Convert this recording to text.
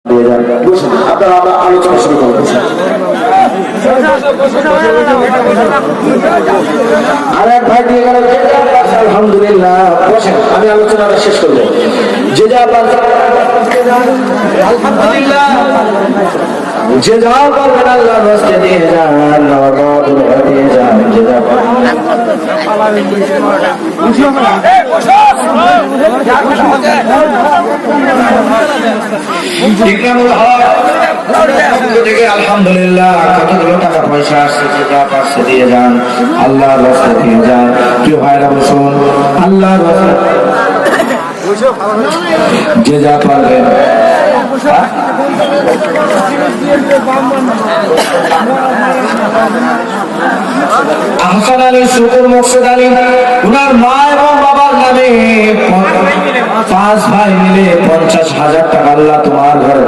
আপনারা আমরা আলোচনা শুরু করবো। আর এক ভাই দিয়ে গেল, আলহামদুলিল্লাহ বসেন, আমি আলোচনাটা শেষ করবো। যে যা আলহামদুলিল্লাহ যে যা পারবেন আল্লাহ রাস্তায় দিয়ে যান, দিয়ে যান, যে যা আলহামদুলিল্লাহ কতগুলো টাকা পয়সা আসছে, যে যা পারছে দিয়ে যান, আল্লাহ রাস্তায় দিয়ে যান। কেউ ভাইরা বসুন, আল্লাহ যে যা পারবেন। আহসান আলী, শুকুর, মোর্শেদ আলী, উনার মা এবং বাবার নামে 5 ভাই মিলে 50,000 টাকা আল্লাহ তোমার ঘরে